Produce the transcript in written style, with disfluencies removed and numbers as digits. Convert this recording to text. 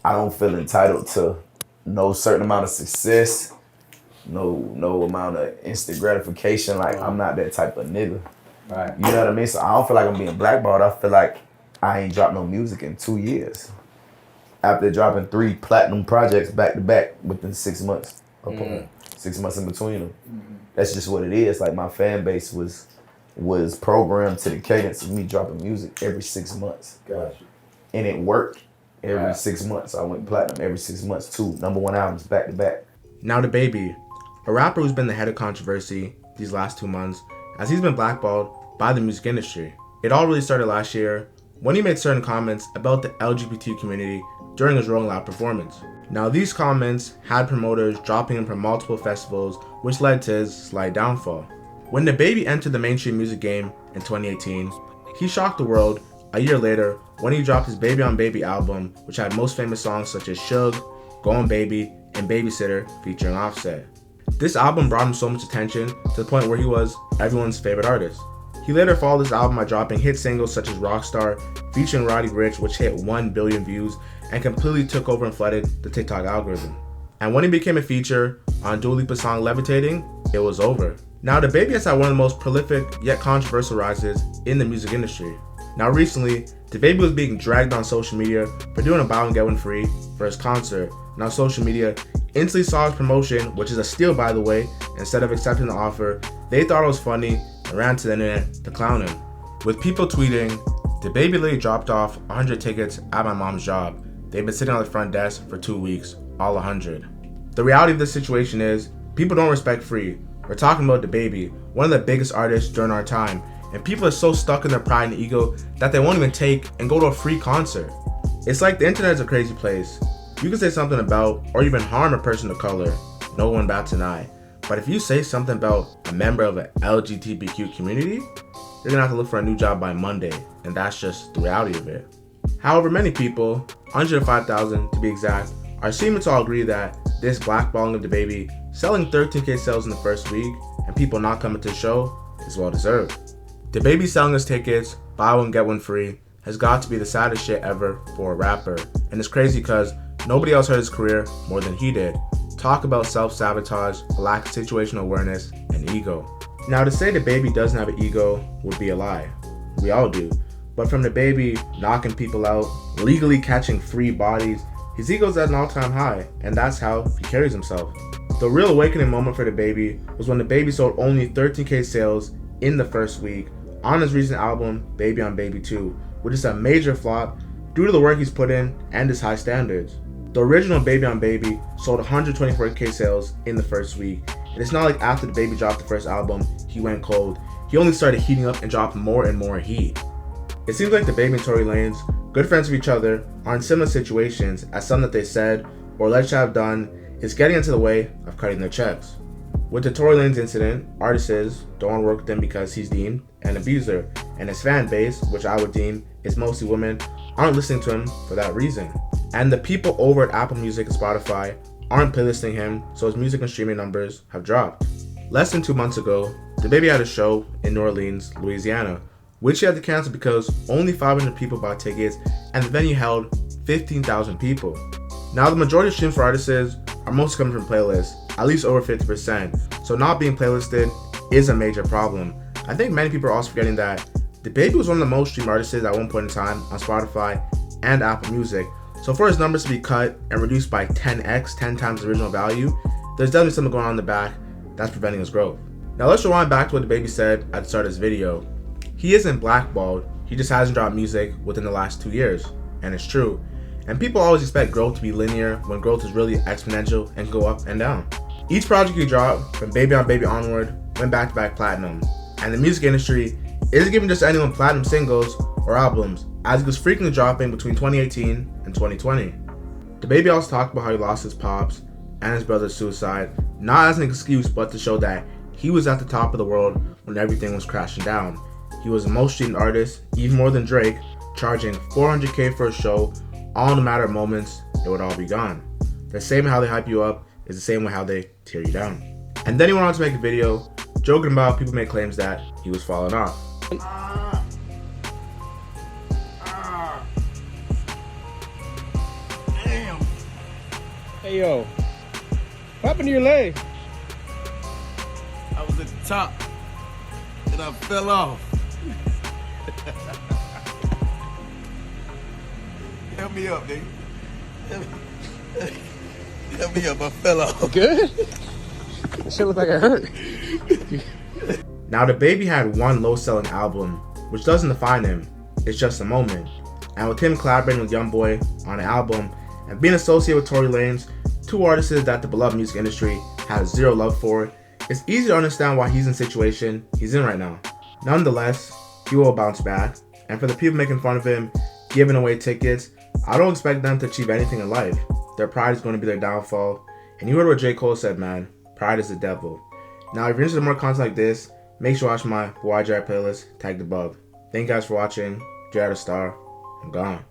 I don't feel entitled to no certain amount of success, no amount of instant gratification. Like, I'm not that type of nigga. Right. You know what I mean? So I don't feel like I'm being blackballed. I feel like I ain't dropped no music in 2 years. After dropping 3 platinum projects back to back within 6 months. 6 months in between them. That's just what it is. Like, my fan base was programmed to the cadence of me dropping music every 6 months. Gotcha. And it worked. Every 6 months, I went platinum. Every 6 months, 2 #1 albums back to back. Now Dababy, a rapper who's been the head of controversy these last 2 months, as he's been blackballed by the music industry. It all really started last year when he made certain comments about the LGBT community during his Rolling Loud performance. Now these comments had promoters dropping him from multiple festivals, which led to his slight downfall. When Dababy entered the mainstream music game in 2018, he shocked the world a year later when he dropped his Baby on Baby album, which had most famous songs such as Shug, Goin' Baby, and Babysitter featuring Offset. This album brought him so much attention to the point where he was everyone's favorite artist. He later followed this album by dropping hit singles such as Rockstar, featuring Roddy Ricch, which hit 1 billion views and completely took over and flooded the TikTok algorithm. And when he became a feature on Dua Lipa's song Levitating, it was over. Now Dababy has had one of the most prolific yet controversial rises in the music industry. Now recently, Dababy was being dragged on social media for doing a buy one get one free for his concert. Now social media instantly saw his promotion, which is a steal by the way. Instead of accepting the offer, they thought it was funny and ran to the internet to clown him. With people tweeting, Dababy literally dropped off 100 tickets at my mom's job. They've been sitting on the front desk for 2 weeks, all 100. The reality of this situation is, people don't respect free. We're talking about Dababy, one of the biggest artists during our time, and people are so stuck in their pride and ego that they won't even take and go to a free concert. It's like the internet is a crazy place. You can say something about or even harm a person of color, no one bats an eye. But if you say something about a member of an LGBTQ community, you're gonna have to look for a new job by Monday, and that's just the reality of it. However, many people, 105,000 to be exact, are seeming to all agree that this blackballing of Dababy, selling 13K sales in the first week, and people not coming to the show is well deserved. Dababy selling his tickets, buy one get one free, has got to be the saddest shit ever for a rapper. And it's crazy because nobody else heard his career more than he did. Talk about self-sabotage, a lack of situational awareness, and ego. Now to say Dababy doesn't have an ego would be a lie. We all do. But from Dababy knocking people out, legally catching free bodies, his ego's at an all-time high, and that's how he carries himself. The real awakening moment for Dababy was when Dababy sold only 13K sales in the first week on his recent album, Baby on Baby 2, which is a major flop due to the work he's put in and his high standards. The original Baby on Baby sold 124K sales in the first week, and it's not like after Dababy dropped the first album, he went cold. He only started heating up and dropped more and more heat. It seems like Dababy and Tory Lanez, good friends of each other, are in similar situations as some that they said or alleged to have done is getting into the way of cutting their checks. With the Tory Lanez incident, artists don't want to work with him because he's deemed an abuser, and his fan base, which I would deem is mostly women, aren't listening to him for that reason. And the people over at Apple Music and Spotify aren't playlisting him, so his music and streaming numbers have dropped. Less than 2 months ago, Dababy had a show in New Orleans, Louisiana, which he had to cancel because only 500 people bought tickets and the venue held 15,000 people. Now the majority of streams for artists are mostly coming from playlists, at least over 50%, so not being playlisted is a major problem. I think many people are also forgetting that Dababy was one of the most streamed artists at one point in time on Spotify and Apple Music, so for his numbers to be cut and reduced by 10x, 10 times the original value, there's definitely something going on in the back that's preventing his growth. Now let's rewind back to what Dababy said at the start of this video. He isn't blackballed, he just hasn't dropped music within the last 2 years, and it's true. And people always expect growth to be linear when growth is really exponential and go up and down. Each project he dropped, from Baby on Baby onward, went back-to-back platinum. And the music industry isn't giving just anyone platinum singles or albums, as he was frequently dropping between 2018 and 2020. Dababy also talked about how he lost his pops and his brother's suicide, not as an excuse but to show that he was at the top of the world when everything was crashing down. He was the most streamed artist, even more than Drake, charging 400K for a show, all in a matter of moments, it would all be gone. The same way how they hype you up is the same way how they tear you down. And then he went on to make a video joking about people make claims that he was falling off. Damn. Hey yo, what happened to your leg? I was at the top and I fell off. Help me up, nigga. Help me up, I fell off. Good? That shit look like it hurt. Now, Dababy had one low-selling album, which doesn't define him. It's just a moment. And with him collaborating with YoungBoy on an album and being associated with Tory Lanez, two artists that the beloved music industry has zero love for, it's easy to understand why he's in the situation he's in right now. Nonetheless, he will bounce back. And for the people making fun of him, giving away tickets, I don't expect them to achieve anything in life. Their pride is going to be their downfall. And you heard what J. Cole said, man. Pride is the devil. Now, if you're interested in more content like this, make sure to watch my YJ playlist, Tag the Bug. Thank you guys for watching. Jared a Star. I'm gone.